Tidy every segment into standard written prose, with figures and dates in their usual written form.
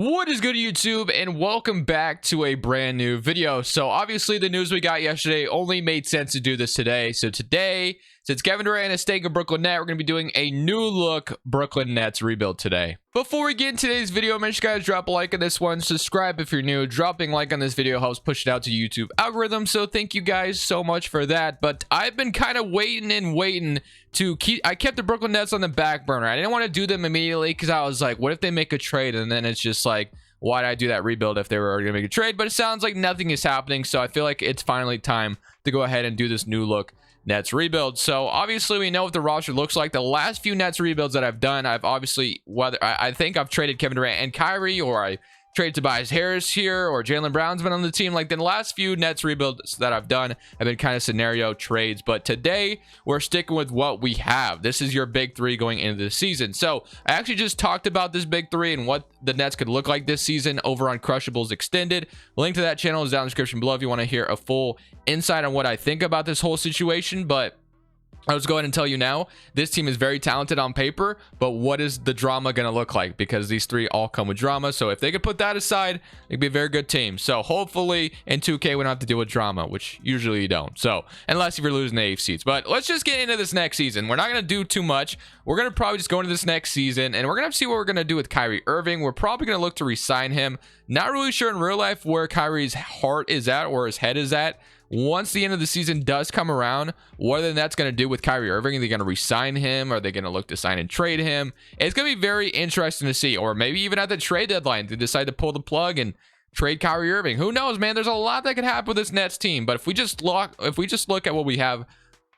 What is good, YouTube, and welcome back to a brand new video. So obviously the news we got yesterday only made sense to do this today. So today, since Kevin Durant is staying in Brooklyn Net, we're going to be doing a new look Brooklyn Nets rebuild today. Before we get into today's video, make sure you guys drop a like on this one, subscribe if you're new. Dropping a like on this video helps push it out to YouTube algorithm, so thank you guys so much for that. But I've been kind of waiting to I kept the Brooklyn Nets on the back burner. I didn't want to do them immediately because I was like, what if they make a trade? And then it's just like, why did I do that rebuild if they were already gonna make a trade? But it sounds like nothing is happening, so I feel like it's finally time to go ahead and do this new look Nets rebuild. So obviously we know what the roster looks like. The last few Nets rebuilds that I've done, I've obviously, whether I think I've traded Kevin Durant and Kyrie, or I traded Tobias Harris here, or Jaylen Brown's been on the team. Like the last few Nets rebuilds that I've done have been kind of scenario trades, but today we're sticking with what we have. This is your big three going into the season. So I actually just talked about this big three and what the Nets could look like this season over on Crushables Extended. Link to that channel is down in the description below if you want to hear a full insight on what I think about this whole situation. But I'll just go ahead and tell you now, this team is very talented on paper, but what is the drama going to look like? Because these three all come with drama. So if they could put that aside, it'd be a very good team. So hopefully in 2K, we don't have to deal with drama, which usually you don't. So unless if you're losing the 8 seeds. But let's just get into this next season. We're not going to do too much. We're going to probably just go into this next season, and we're going to see what we're going to do with Kyrie Irving. We're probably going to look to re-sign him. Not really sure in real life where Kyrie's heart is at or his head is at. Once the end of the season does come around, what are the Nets going to do with Kyrie Irving? Are they going to re-sign him? Are they going to look to sign and trade him? It's going to be very interesting to see. Or maybe even at the trade deadline, they decide to pull the plug and trade Kyrie Irving. Who knows, man? There's a lot that could happen with this Nets team. But if we just look at what we have,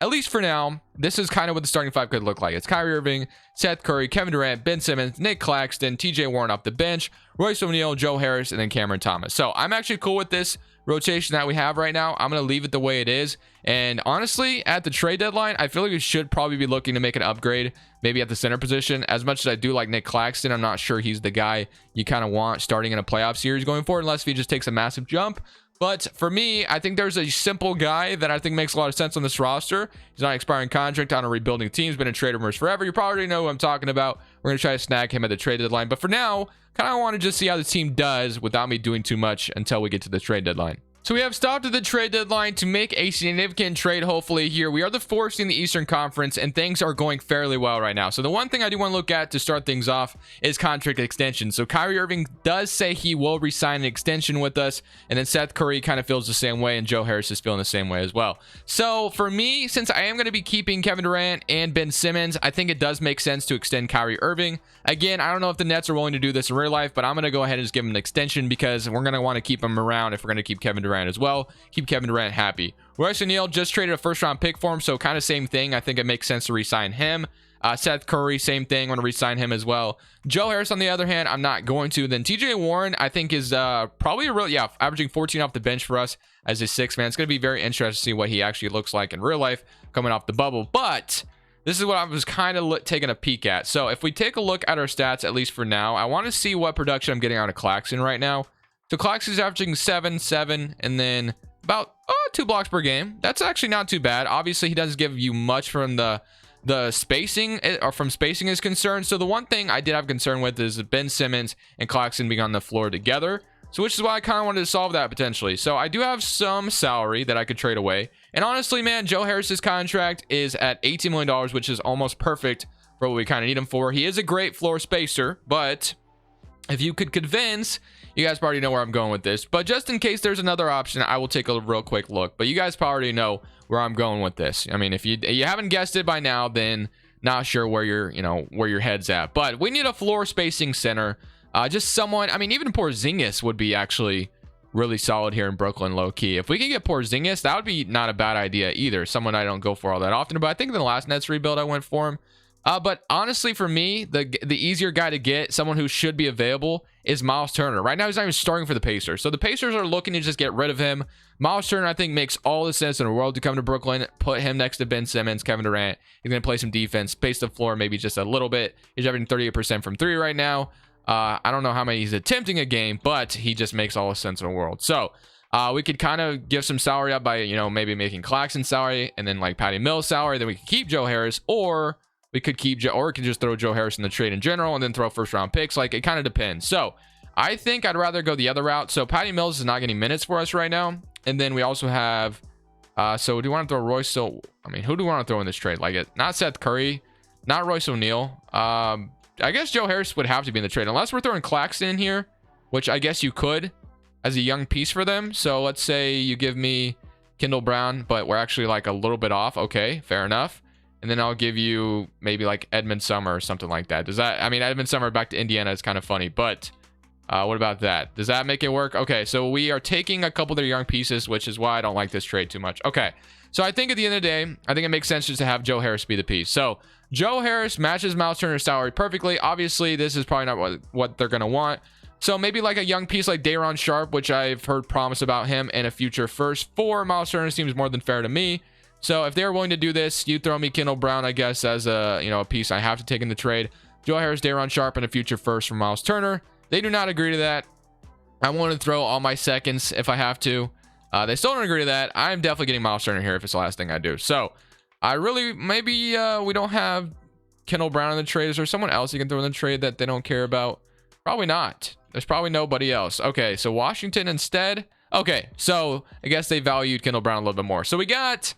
at least for now, this is kind of what the starting five could look like. It's Kyrie Irving, Seth Curry, Kevin Durant, Ben Simmons, Nick Claxton, TJ Warren off the bench, Royce O'Neal, Joe Harris, and then Cameron Thomas. So I'm actually cool with this rotation that we have right now. I'm going to leave it the way it is. And honestly, at the trade deadline, I feel like we should probably be looking to make an upgrade, maybe at the center position. As much as I do like Nick Claxton, I'm not sure he's the guy you kind of want starting in a playoff series going forward, unless if he just takes a massive jump. But for me, I think there's a simple guy that I think makes a lot of sense on this roster. He's not an expiring contract on a rebuilding team. He's been in trade rumors forever. You probably already know who I'm talking about. We're going to try to snag him at the trade deadline. But for now, kind of want to just see how the team does without me doing too much until we get to the trade deadline. So we have stopped at the trade deadline to make a significant trade, hopefully here. We are the fourth in the Eastern Conference, and things are going fairly well right now. So the one thing I do want to look at to start things off is contract extension. So Kyrie Irving does say he will re-sign an extension with us, and then Seth Curry kind of feels the same way, and Joe Harris is feeling the same way as well. So for me, since I am going to be keeping Kevin Durant and Ben Simmons, I think it does make sense to extend Kyrie Irving. Again, I don't know if the Nets are willing to do this in real life, but I'm going to go ahead and just give him an extension because we're going to want to keep him around if we're going to keep Kevin Durant as well. Keep Kevin Durant happy. Royce O'Neal just traded a first-round pick for him, so kind of same thing. I think it makes sense to re-sign him. Seth Curry, same thing. I want to re-sign him as well. Joe Harris, on the other hand, I'm not going to. Then TJ Warren, I think, is probably a real, averaging 14 off the bench for us as a sixth man. It's going to be very interesting to see what he actually looks like in real life coming off the bubble. But this is what I was kind of taking a peek at. So if we take a look at our stats, at least for now, I want to see what production I'm getting out of Claxton right now. So Claxton's averaging 7, and then about 2 blocks per game. That's actually not too bad. Obviously, he doesn't give you much from the spacing, or from spacing is concerned. So the one thing I did have concern with is Ben Simmons and Claxton being on the floor together. So which is why I kind of wanted to solve that potentially. So I do have some salary that I could trade away. And honestly, man, Joe Harris's contract is at $18 million, which is almost perfect for what we kind of need him for. He is a great floor spacer, but if you could convince, you guys probably know where I'm going with this, but just in case there's another option, I will take a real quick look. But you guys probably already know where I'm going with this. I mean, if you haven't guessed it by now, then not sure where your head's at. But we need a floor spacing center. Just someone, I mean, even Porzingis would be actually really solid here in Brooklyn, low key. If we could get Porzingis, that would be not a bad idea either. Someone I don't go for all that often, but I think in the last Nets rebuild I went for him. But honestly, for me, the easier guy to get, someone who should be available, is Myles Turner. Right now, he's not even starting for the Pacers. So the Pacers are looking to just get rid of him. Myles Turner, I think, makes all the sense in the world to come to Brooklyn, put him next to Ben Simmons, Kevin Durant. He's going to play some defense, space the floor maybe just a little bit. He's averaging 38% from 3 right now. I don't know how many he's attempting a game, but he just makes all the sense in the world. So we could kind of give some salary up by, maybe making Claxton salary and then like Patty Mills salary. Then we could keep Joe Harris, or we could keep or we could just throw Joe Harris in the trade in general and then throw first round picks. Like, it kind of depends. So I think I'd rather go the other route. So Patty Mills is not getting minutes for us right now. And then we also have, so do you want to throw Royce? So, I mean, who do we want to throw in this trade? Like, not Seth Curry, not Royce O'Neal. I guess Joe Harris would have to be in the trade, unless we're throwing Claxton in here, which I guess you could as a young piece for them. So let's say you give me Kendall Brown, but we're actually like a little bit off. Okay, fair enough. And then I'll give you maybe like Edmund Summer or something like that. Does that, I mean, Edmund Summer back to Indiana is kind of funny, but what about that? Does that make it work? Okay, so we are taking a couple of their young pieces, which is why I don't like this trade too much. Okay, so I think at the end of the day, I think it makes sense just to have Joe Harris be the piece. So Joe Harris matches Myles Turner's salary perfectly. Obviously, this is probably not what they're going to want. So maybe like a young piece like Day'Ron Sharpe, which I've heard promise about him, and a future first for Myles Turner seems more than fair to me. So if they're willing to do this, you throw me Kendall Brown, I guess, as a, you know, a piece I have to take in the trade. Joe Harris, Day'Ron Sharpe, and a future first for Myles Turner. They do not agree to that. I want to throw all my seconds if I have to. They still don't agree to that. I'm definitely getting Myles Turner here if it's the last thing I do. So I really, maybe we don't have Kendall Brown in the trade. Is there someone else you can throw in the trade that they don't care about? Probably not. There's probably nobody else. Okay, so Washington instead. Okay, so I guess they valued Kendall Brown a little bit more. So we got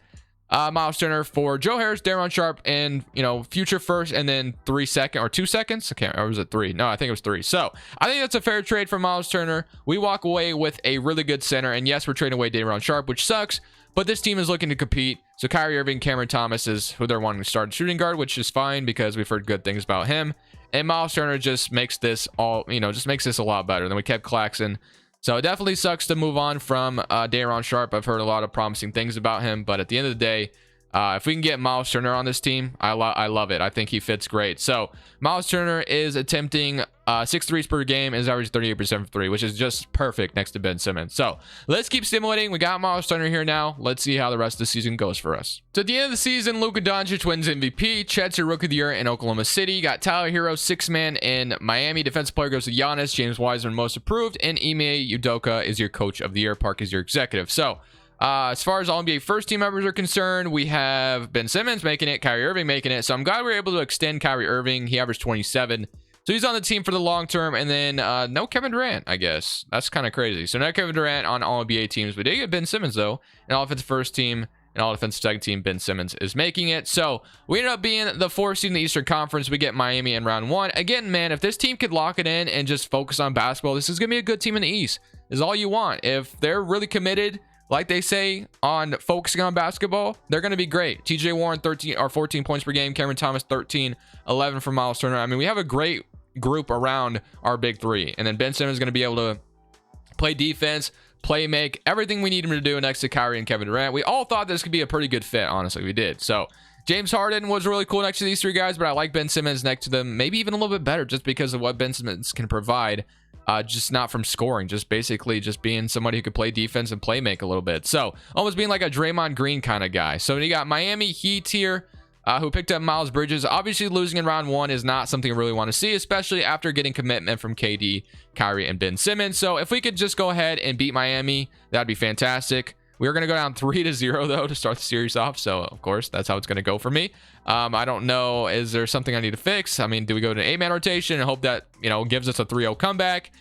Myles Turner for Joe Harris, Day'Ron Sharpe, and, you know, future first, and then 3 seconds or 2 seconds. I can't remember. Was it 3? No, I think it was 3. So I think that's a fair trade for Myles Turner. We walk away with a really good center, and yes, we're trading away Day'Ron Sharpe, which sucks, but this team is looking to compete. So Kyrie Irving, Cameron Thomas is who they're wanting to start shooting guard, which is fine because we've heard good things about him. And Myles Turner just makes this all, you know, just makes this a lot better. Then we kept Claxton. So it definitely sucks to move on from Day'Ron Sharpe. I've heard a lot of promising things about him, but at the end of the day, if we can get Myles Turner on this team, I love it. I think he fits great. So Myles Turner is attempting 6 threes per game, is averaging 38% from 3, which is just perfect next to Ben Simmons. So let's keep stimulating. We got Myles Turner here now. Let's see how the rest of the season goes for us. So at the end of the season, Luka Doncic wins MVP. Chet's your Rookie of the Year in Oklahoma City. You got Tyler Hero, 6-man in Miami. Defensive player goes to Giannis. James Wiseman, most approved. And Ime Udoka is your Coach of the Year. Park is your executive. So as far as all NBA first team members are concerned, we have Ben Simmons making it, Kyrie Irving making it. So I'm glad we were able to extend Kyrie Irving. He averaged 27. So he's on the team for the long term. And then no Kevin Durant, I guess. That's kind of crazy. So no Kevin Durant on all NBA teams. We did get Ben Simmons, though. And all offensive first team and all defensive second team, Ben Simmons is making it. So we ended up being the 4th seed in the Eastern Conference. We get Miami in round 1. Again, man, if this team could lock it in and just focus on basketball, this is going to be a good team in the East. Is all you want. If they're really committed, like they say, on focusing on basketball, they're going to be great. TJ Warren, 13 or 14 points per game. Cameron Thomas, 13, 11 for Myles Turner. I mean, we have a great group around our big 3. And then Ben Simmons is going to be able to play defense, play make, everything we need him to do next to Kyrie and Kevin Durant. We all thought this could be a pretty good fit, honestly. We did. So James Harden was really cool next to these 3 guys, but I like Ben Simmons next to them, maybe even a little bit better just because of what Ben Simmons can provide. Just not from scoring, just basically just being somebody who could play defense and play make a little bit. So almost being like a Draymond Green kind of guy. So you got Miami Heat here, who picked up Miles Bridges. Obviously losing in round 1 is not something I really want to see, especially after getting commitment from KD, Kyrie, and Ben Simmons. So if we could just go ahead and beat Miami, that'd be fantastic. We are going to go down 3-0 though to start the series off. So of course that's how it's going to go for me. I don't know. Is there something I need to fix? I mean, do we go to an 8-man rotation and hope that, you know, gives us a 3-0 comeback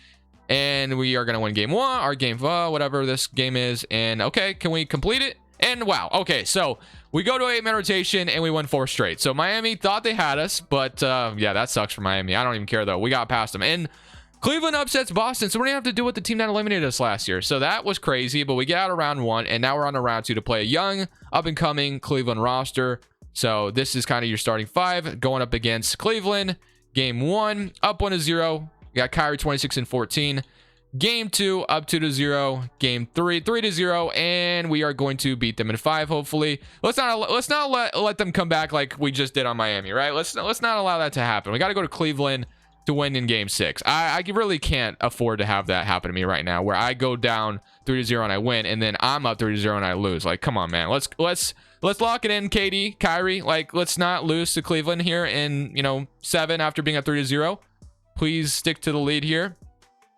and we are going to win game 1 or game whatever this game is? And okay, can we complete it? And wow. Okay. So we go to 8-man rotation and we win 4 straight. So Miami thought they had us, but yeah, that sucks for Miami. I don't even care though. We got past them. And Cleveland upsets Boston, so we don't have to do with the team that eliminated us last year. So that was crazy, but we get out of round 1, and now we're on to round 2 to play a young, up-and-coming Cleveland roster. So this is kind of your starting 5 going up against Cleveland. Game 1, up 1-0. You got Kyrie 26 and 14. Game 2, up 2-0. Game 3, 3-0, and we are going to beat them in 5. Hopefully, let's not let them come back like we just did on Miami, right? Let's not allow that to happen. We got to go to Cleveland to win in game 6. I really can't afford to have that happen to me right now, where I go down 3-0 and I win, and then I'm up 3-0 and I lose. Like, come on, man. Let's lock it in, KD, Kyrie. Like, let's not lose to Cleveland here in, 7 after being up 3-0. Please stick to the lead here.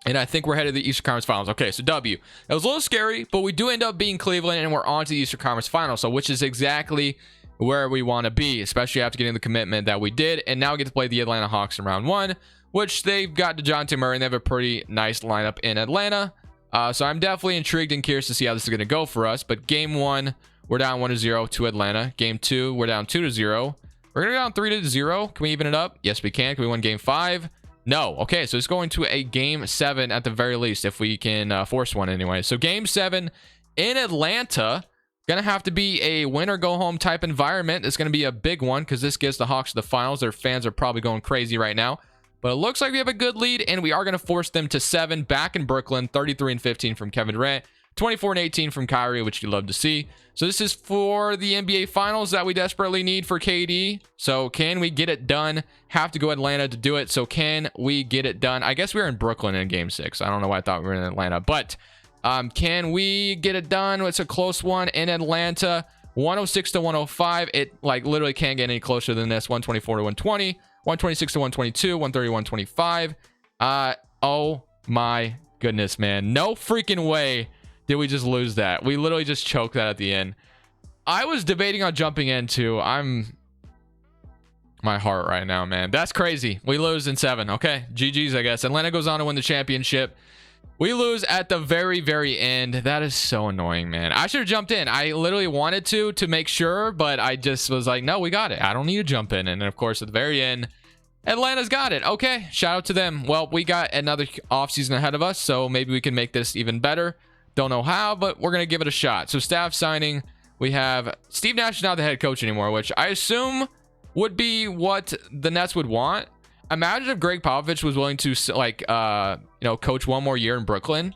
And I think we're headed to the Eastern Conference Finals. Okay, so W. That was a little scary, but we do end up beating Cleveland, and we're on to the Eastern Conference Finals, so which is exactly where we want to be, especially after getting the commitment that we did. And now we get to play the Atlanta Hawks in round 1, which they've got DeJounte Murray and they have a pretty nice lineup in Atlanta. So I'm definitely intrigued and curious to see how this is going to go for us. But game 1, we're down 1-0 to Atlanta. Game 2, we're down 2-0. We're going to go down 3-0. Can we even it up? Yes, we can. Can we win game 5? No. Okay, so it's going to a game 7 at the very least, if we can force one anyway. So game 7 in Atlanta, gonna have to be a win or go home type environment. It's gonna be a big one because this gives the Hawks the finals. Their fans are probably going crazy right now. But it looks like we have a good lead, and we are going to force them to 7 back in Brooklyn. 33-15 from Kevin Durant. 24-18 from Kyrie, which you love to see. So this is for the NBA Finals that we desperately need for KD. So can we get it done? Have to go Atlanta to do it. So can we get it done? I guess we were in Brooklyn in game 6. I don't know why I thought we were in Atlanta. But can we get it done? It's a close one in Atlanta. 106-105. It like literally can't get any closer than this. 124-120. 126-122, 130-125. Oh my goodness, man. No freaking way did we just lose that. We literally just choked that at the end. I was debating on jumping into. My heart right now, man. That's crazy. We lose in 7. Okay, GG's, I guess. Atlanta goes on to win the championship. We lose at the very, very end. That is so annoying, man. I should have jumped in. I literally wanted to make sure, but I just was like, no, we got it. I don't need to jump in. And of course, at the very end, Atlanta's got it. Okay, shout out to them. Well, we got another offseason ahead of us, so maybe we can make this even better. Don't know how, but we're going to give it a shot. So staff signing, we have Steve Nash is not the head coach anymore, which I assume would be what the Nets would want. Imagine if Greg Popovich was willing to like coach one more year in Brooklyn.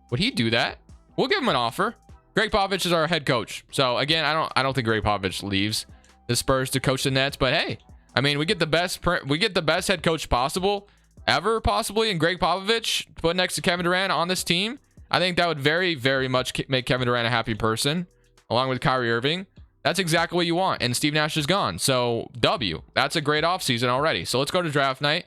Would he do that? We'll give him an offer. Greg Popovich is our head coach. So again, I don't think Greg Popovich leaves the Spurs to coach the Nets, but hey, I mean, we get the best head coach possible ever, possibly, in Greg Popovich put next to Kevin Durant on this team. I think that would very, very much make Kevin Durant a happy person, along with Kyrie Irving. That's exactly what you want. And Steve Nash is gone. So W. That's a great offseason already. So let's go to draft night.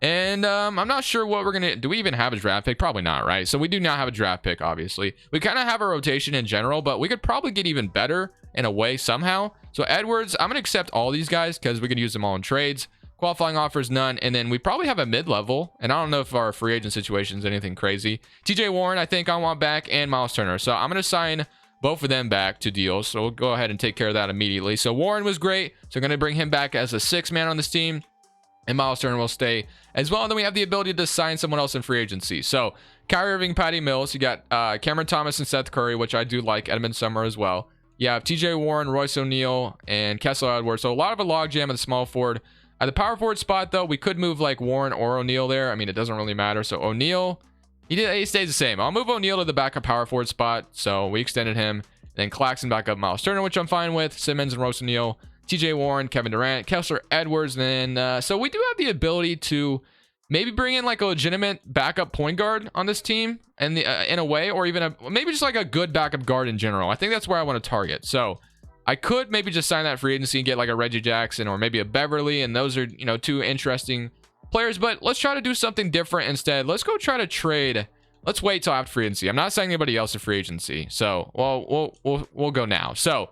And I'm not sure what we're going to... Do we even have a draft pick? Probably not, right? So we do not have a draft pick, obviously. We kind of have a rotation in general, but we could probably get even better in a way somehow. So Edwards, I'm going to accept all these guys because we can use them all in trades. Qualifying offers, none. And then we probably have a mid-level. And I don't know if our free agent situation is anything crazy. TJ Warren, I think I want back, and Myles Turner. So I'm going to sign both of them back to deals. So we'll go ahead and take care of that immediately. So Warren was great. So I'm going to bring him back as a 6-man on this team. And Myles Turner will stay as well. And then we have the ability to sign someone else in free agency. So Kyrie Irving, Patty Mills. You got Cameron Thomas and Seth Curry, which I do like. Edmund Summer as well. You have TJ Warren, Royce O'Neal, and Kessler Edwards. So a lot of a logjam at the small forward. At the power forward spot, though, we could move like Warren or O'Neal there. I mean, it doesn't really matter. So O'Neal, he stays the same. I'll move O'Neal to the backup power forward spot. So we extended him. Then Claxton back up Myles Turner, which I'm fine with. Simmons and Royce O'Neal. TJ Warren, Kevin Durant, Kessler Edwards. And then, so we do have the ability to maybe bring in like a legitimate backup point guard on this team and in a way, or even maybe just like a good backup guard in general. I think that's where I want to target. So I could maybe just sign that free agency and get like a Reggie Jackson or maybe a Beverly. And those are, two interesting players, but let's try to do something different instead. Let's go try to trade. Let's wait till after free agency. I'm not saying anybody else in free agency. So, well, we'll go now. So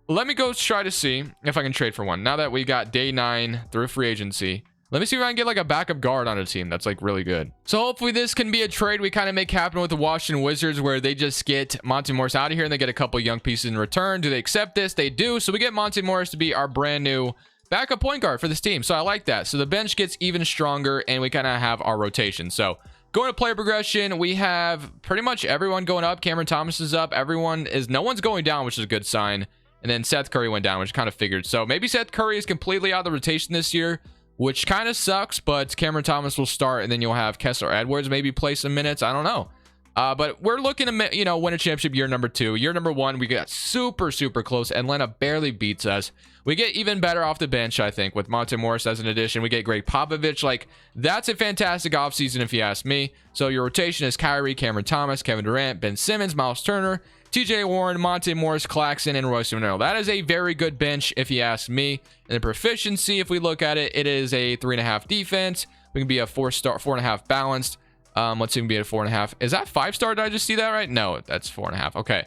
let me go try to see if I can trade for one. Now that we got day 9 through free agency, let me see if I can get like a backup guard on a team that's like really good. So hopefully this can be a trade we kind of make happen with the Washington Wizards, where they just get Monte Morris out of here and they get a couple young pieces in return. Do they accept this? They do. So we get Monte Morris to be our brand new backup point guard for this team. So I like that. So the bench gets even stronger and we kind of have our rotation. So going to player progression, we have pretty much everyone going up. Cameron Thomas is up. No one's going down, which is a good sign. And then Seth Curry went down, which kind of figured. So maybe Seth Curry is completely out of the rotation this year, which kind of sucks, but Cameron Thomas will start, and then you'll have Kessler Edwards maybe play some minutes. I don't know. But we're looking to, win a championship year number 2. Year number 1, we got super, super close. Atlanta barely beats us. We get even better off the bench, I think, with Monte Morris as an addition. We get Greg Popovich. Like, that's a fantastic offseason if you ask me. So your rotation is Kyrie, Cameron Thomas, Kevin Durant, Ben Simmons, Myles Turner, TJ Warren, Monte Morris, Claxton, and Royce O'Neal. That is a very good bench if you ask me. And the proficiency, if we look at it, it is a 3.5 defense. We can be a 4.5 balanced. Let's see, we can be at 4.5. Is that 5-star? Did I just see that right? No, that's 4.5. Okay.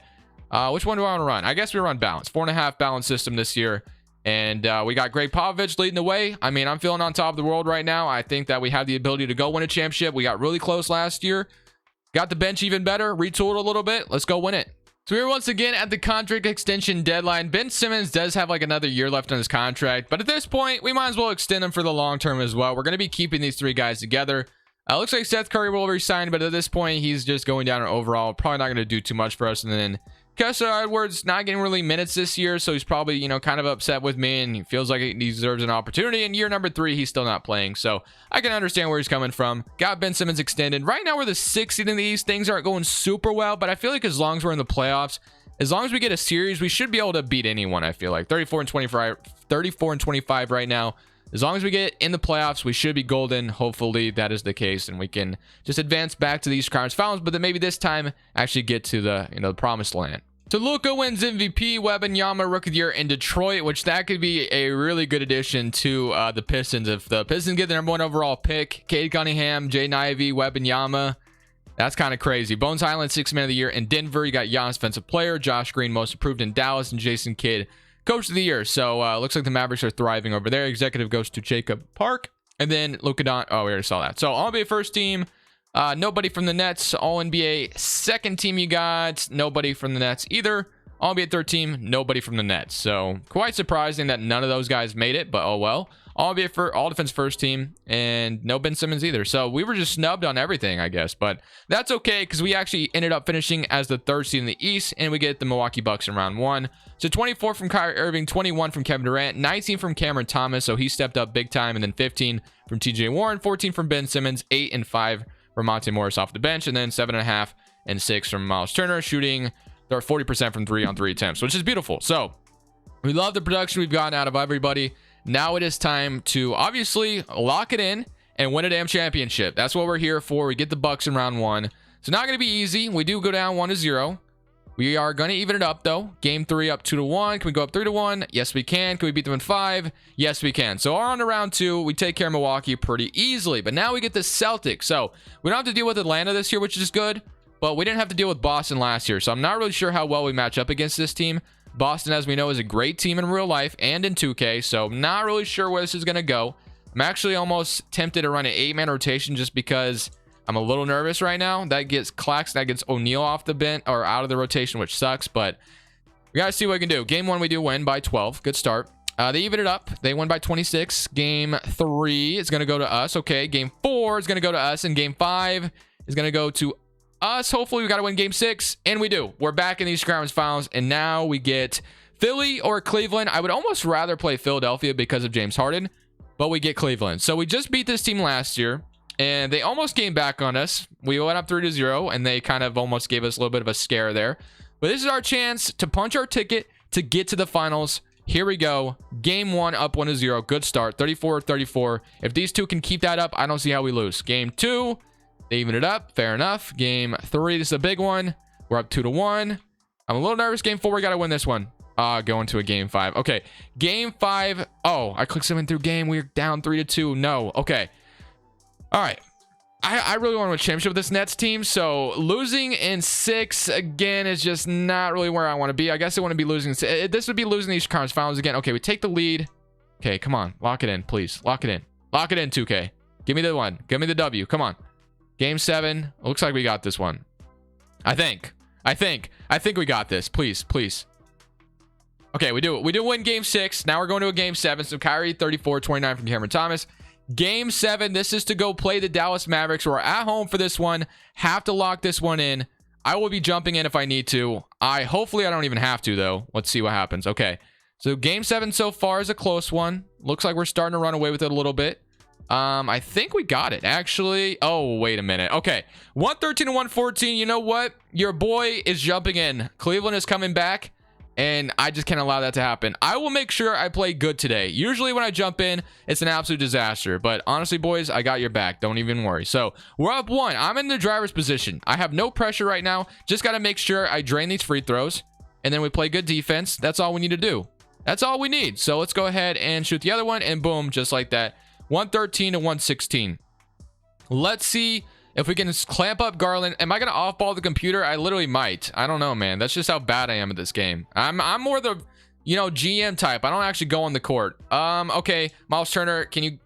Which one do I want to run? I guess we run balance. 4.5 balance system this year. And we got Greg Popovich leading the way. I mean, I'm feeling on top of the world right now. I think that we have the ability to go win a championship. We got really close last year. Got the bench even better. Retooled a little bit. Let's go win it. So we're once again at the contract extension deadline. Ben Simmons does have like another year left on his contract, but at this point, we might as well extend him for the long term as well. We're going to be keeping these three guys together. Looks like Seth Curry will resign, but at this point, he's just going down overall. Probably not going to do too much for us. And then Kessler Edwards not getting really minutes this year, so he's probably, you know, kind of upset with me, and he feels like he deserves an opportunity. In year number 3, he's still not playing, so I can understand where he's coming from. Got Ben Simmons extended. Right now, we're the 6th seed in the East. Things aren't going super well, but I feel like as long as we're in the playoffs, as long as we get a series, we should be able to beat anyone. I feel like 34 and 25 right now. As long as we get in the playoffs, we should be golden. Hopefully that is the case, and we can just advance back to the Eastern Conference Finals, but then maybe this time actually get to the, you know, the promised land. So Luka wins MVP, Wembanyama Rookie of the Year in Detroit, which that could be a really good addition to the Pistons. If the Pistons get the number 1 overall pick, Cade Cunningham, Jaden Ivey, Wembanyama, that's kind of crazy. Bones Highland, 6th Man of the Year in Denver. You got Giannis Offensive Player, Josh Green, Most Improved in Dallas, and Jason Kidd, Coach of the Year. So looks like the Mavericks are thriving over there. Executive goes to Jacob Park. And then Luka Don. Oh, we already saw that. So All-NBA first team. Nobody from the Nets. All-NBA second team you got. Nobody from the Nets either. All-NBA third team. Nobody from the Nets. So quite surprising that none of those guys made it. But oh well. All-NBA for All-Defense first team. And no Ben Simmons either. So we were just snubbed on everything, I guess. But that's okay, because we actually ended up finishing as the 3rd seed in the East. And we get the Milwaukee Bucks in round 1. So 24 from Kyrie Irving, 21 from Kevin Durant, 19 from Cameron Thomas, so he stepped up big time, and then 15 from TJ Warren, 14 from Ben Simmons, 8 and 5 from Monte Morris off the bench, and then 7.5 and 6 from Myles Turner, shooting 40% from 3-on-3 attempts, which is beautiful. So we love the production we've gotten out of everybody. Now it is time to obviously lock it in and win a damn championship. That's what we're here for. We get the Bucks in round 1. So not going to be easy. We do go down 1-0. We are going to even it up, though. Game 3 up 2-1. Can we go up 3-1? Yes, we can. Can we beat them in 5? Yes, we can. So on to round 2. We take care of Milwaukee pretty easily. But now we get the Celtics. So we don't have to deal with Atlanta this year, which is good. But we didn't have to deal with Boston last year. So I'm not really sure how well we match up against this team. Boston, as we know, is a great team in real life and in 2K. So I'm not really sure where this is going to go. I'm actually almost tempted to run an 8-man rotation just because I'm a little nervous right now. That gets Claxton, that gets O'Neal off the bench or out of the rotation, which sucks, but we got to see what we can do. Game 1, we do win by 12. Good start. They even it up. They win by 26. Game 3 is going to go to us. Okay. Game 4 is going to go to us, and game 5 is going to go to us. Hopefully, we got to win game 6, and we do. We're back in these conference finals, and now we get Philly or Cleveland. I would almost rather play Philadelphia because of James Harden, but we get Cleveland. So we just beat this team last year, and they almost came back on us. We went up 3-0, and they kind of almost gave us a little bit of a scare there. But this is our chance to punch our ticket to get to the finals. Here we go. Game 1 up 1-0. Good start. 34-34. If these two can keep that up, I don't see how we lose. Game 2, they even it up. Fair enough. Game 3, this is a big one. We're up 2-1. I'm a little nervous. Game 4, we got to win this one. Going to a game 5. Okay. Game 5. Oh, I clicked something through game. We're down 3-2. No. Okay. All right. I really want to win a championship with this Nets team, so losing in 6 again is just not really where I want to be. I guess I want to be losing. This would be losing these conference finals again. Okay, we take the lead. Okay, come on. Lock it in, please. Lock it in. Lock it in, 2K. Give me the one. Give me the W. Come on. Game 7. Looks like we got this one. I think we got this. Please, please. Okay, we do it. We do win game 6. Now we're going to a game 7. So Kyrie, 34, 29 from Cameron Thomas. Game 7, this is to go play the Dallas Mavericks. We're at home for this one. Have to lock this one in. I will be jumping in if I need to. Hopefully I don't even have to, though. Let's see what happens. Okay, so game 7 so far is a close one. Looks like we're starting to run away with it a little bit. I think we got it, actually. Oh, wait a minute. Okay, 113 to 114. You know what? Your boy is jumping in. Cleveland is coming back, and I just can't allow that to happen. I will make sure I play good today. Usually when I jump in, it's an absolute disaster. But honestly, boys, I got your back. Don't even worry. So we're up 1. I'm in the driver's position. I have no pressure right now. Just got to make sure I drain these free throws. And then we play good defense. That's all we need to do. That's all we need. So let's go ahead and shoot the other one. And boom, just like that. 113 to 116. Let's see if we can clamp up Garland. Am I going to off-ball the computer? I literally might. I don't know, man. That's just how bad I am at this game. I'm more the you know, GM type. I don't actually go on the court. Okay, Myles Turner, can you...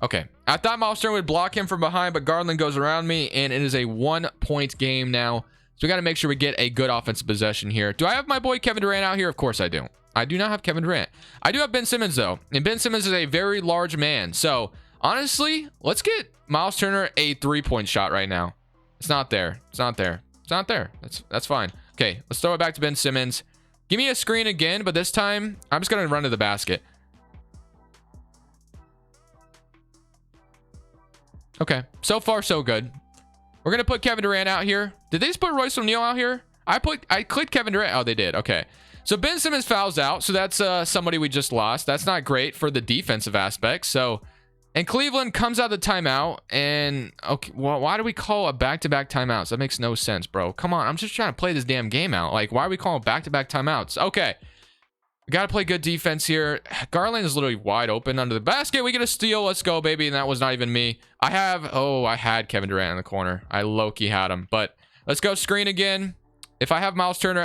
Okay, I thought Myles Turner would block him from behind, but Garland goes around me, and it is a 1-point game now. So we got to make sure we get a good offensive possession here. Do I have my boy Kevin Durant out here? Of course I do. I do not have Kevin Durant. I do have Ben Simmons, though, and Ben Simmons is a very large man. So, honestly, let's get Myles Turner a 3-point shot right now. It's not there. It's not there. It's not there. That's fine. Okay, let's throw it back to Ben Simmons. Give me a screen again, but this time, I'm just going to run to the basket. Okay, so far so good. We're going to put Kevin Durant out here. Did they just put Royce O'Neal out here? I clicked Kevin Durant. Oh, they did. Okay. So Ben Simmons fouls out. So that's somebody we just lost. That's not great for the defensive aspect. So, and Cleveland comes out of the timeout. And, okay, well, why do we call a back-to-back timeouts? That makes no sense, bro. Come on. I'm just trying to play this damn game out. Like, why are we calling back-to-back timeouts? Okay. We got to play good defense here. Garland is literally wide open under the basket. We get a steal. Let's go, baby. And that was not even me. I had Kevin Durant in the corner. I low-key had him. But let's go screen again. If I have Myles Turner,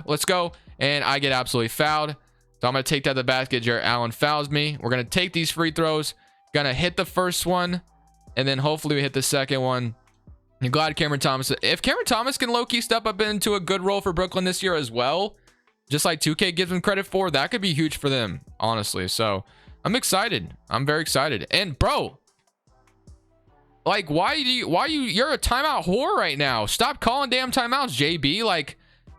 let's go. And I get absolutely fouled. So I'm going to take that to the basket. Jarrett Allen fouls me. We're going to take these free throws. Going to hit the first one. And then hopefully we hit the second one. I'm glad Cameron Thomas. If Cameron Thomas can low-key step up into a good role for Brooklyn this year as well, just like 2K gives him credit for, that could be huge for them, honestly. So I'm excited. I'm very excited. And bro, like, you're a timeout whore right now. Stop calling damn timeouts, JB. Like,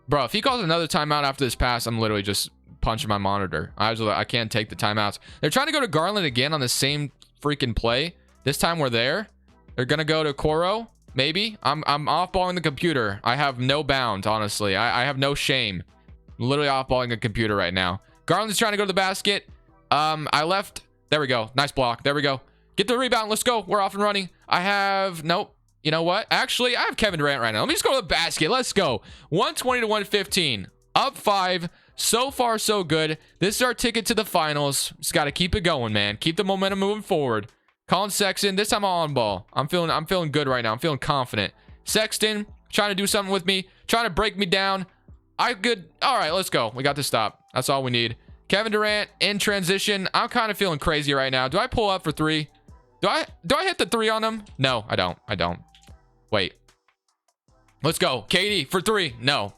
bro, if he calls another timeout after this pass, I'm literally just punching my monitor. I can't take the timeouts. They're trying to go to Garland again on the same freaking play. This time we're there. They're gonna go to Coro. Maybe. I'm off-balling the computer. I have no bounds, honestly. I have no shame. I'm literally off-balling a computer right now. Garland's trying to go to the basket. I left. There we go. Nice block. There we go. Get the rebound. Let's go. We're off and running. Nope. You know what? Actually, I have Kevin Durant right now. Let me just go to the basket. Let's go. 120 to 115. Up 5. So far, so good. This is our ticket to the finals. Just got to keep it going, man. Keep the momentum moving forward. Colin Sexton. This time I'm on ball. I'm feeling good right now. I'm feeling confident. Sexton trying to do something with me. Trying to break me down. Good. All right, let's go. We got to stop. That's all we need. Kevin Durant in transition. I'm kind of feeling crazy right now. Do I pull up for 3? Do I hit the 3 on him? No, I don't. Wait. Let's go. KD for 3. No.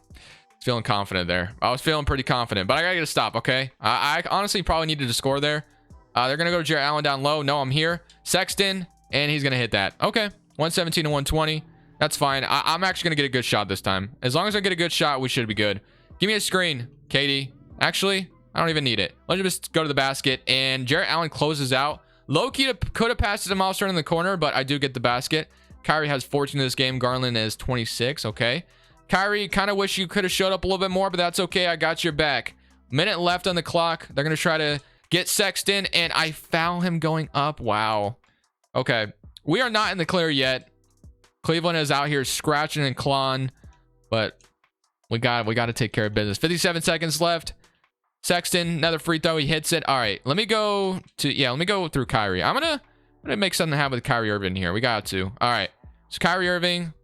Feeling confident there. I was feeling pretty confident, but I gotta get a stop, okay? I honestly probably needed to score there. They're gonna go to Jarrett Allen down low. No, I'm here. Sexton, and he's gonna hit that. Okay. 117 to 120. That's fine. I'm actually gonna get a good shot this time. As long as I get a good shot, we should be good. Give me a screen, KD. Actually, I don't even need it. Let's just go to the basket, and Jarrett Allen closes out. Low-key could have passed it to Myles Turner in the corner, but I do get the basket. Kyrie has 14 in this game. Garland is 26. Okay. Kyrie, kind of wish you could have showed up a little bit more, but that's okay. I got your back. Minute left on the clock. They're going to try to get Sexton, and I foul him going up. Wow. Okay. We are not in the clear yet. Cleveland is out here scratching and clawing, but we got to take care of business. 57 seconds left. Sexton, another free throw. He hits it. All right. Let me go through Kyrie. I'm going to make something happen with Kyrie Irving here. We got to. All right. So Kyrie Irving.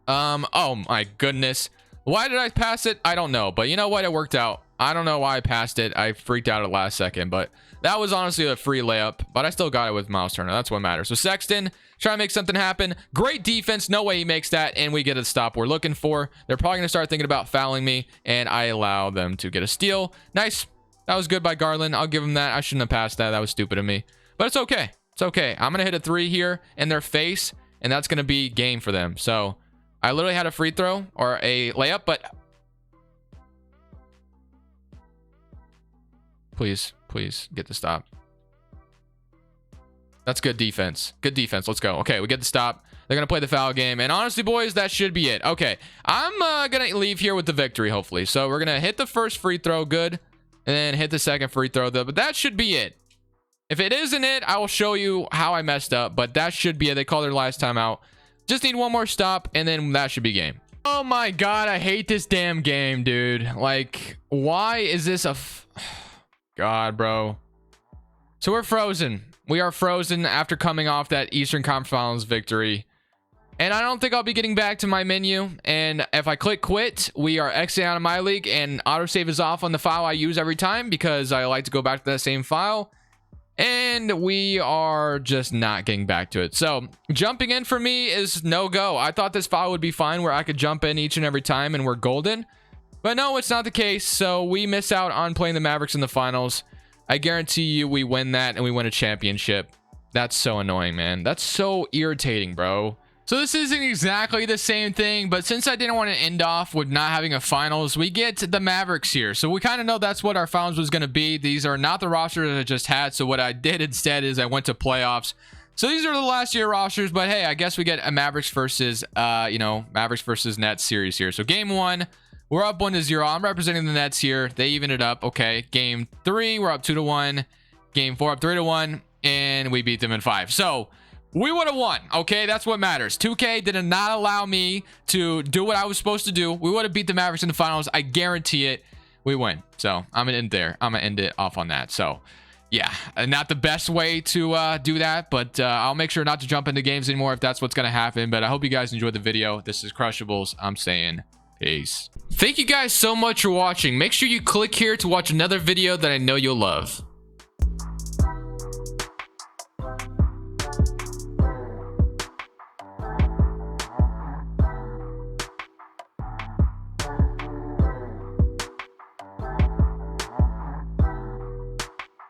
Oh my goodness. Why did I pass it? I don't know, but you know what? It worked out. I don't know why I passed it. I freaked out at the last second, but that was honestly a free layup, but I still got it with Myles Turner. That's what matters. So Sexton trying to make something happen. Great defense. No way he makes that, and we get a stop we're looking for. They're probably going to start thinking about fouling me, and I allow them to get a steal. Nice. That was good by Garland. I'll give him that. I shouldn't have passed that. That was stupid of me, but it's okay. It's okay. I'm going to hit a 3 here in their face, and that's going to be game for them. So I literally had a free throw or a layup, but please get the stop. That's good defense. Good defense. Let's go. Okay, we get the stop. They're going to play the foul game. And honestly, boys, that should be it. Okay, I'm going to leave here with the victory, hopefully. So we're going to hit the first free throw. Good. And then hit the second free throw, though. But that should be it. If it isn't it, I will show you how I messed up. But that should be it. They call their last timeout. Just need one more stop, and then that should be game. Oh, my God. I hate this damn game, dude. Like, why is this a... God, bro. So we're frozen. We are frozen after coming off that Eastern Conference Finals victory. And I don't think I'll be getting back to my menu. And if I click quit, we are exiting out of my league, and autosave is off on the file I use every time because I like to go back to that same file. And we are just not getting back to it. So jumping in for me is no go. I thought this file would be fine where I could jump in each and every time and we're golden. But no, it's not the case. So we miss out on playing the Mavericks in the finals. I guarantee you we win that and we win a championship. That's so annoying, man. That's so irritating, bro. So this isn't exactly the same thing, but since I didn't want to end off with not having a finals, we get the Mavericks here. So we kind of know that's what our finals was going to be. These are not the rosters I just had. So what I did instead is I went to playoffs. So these are the last year rosters, but hey, I guess we get a Mavericks versus, Mavericks versus Nets series here. So game 1, we're up 1-0. I'm representing the Nets here. They evened it up. Okay. Game 3, we're up 2-1. Game 4, up 3-1, and we beat them in 5. So we would have won. Okay, that's what matters. 2K did not allow me to do what I was supposed to do. We would have beat the Mavericks in the finals. I guarantee it. We win. So I'm gonna end there. I'm gonna end it off on that. So yeah, not the best way to do that, but I'll make sure not to jump into games anymore if that's what's gonna happen. But I hope you guys enjoyed the video. This is Crushables. I'm saying peace. Thank you guys so much for watching. Make sure you click here to watch another video that I know you'll love.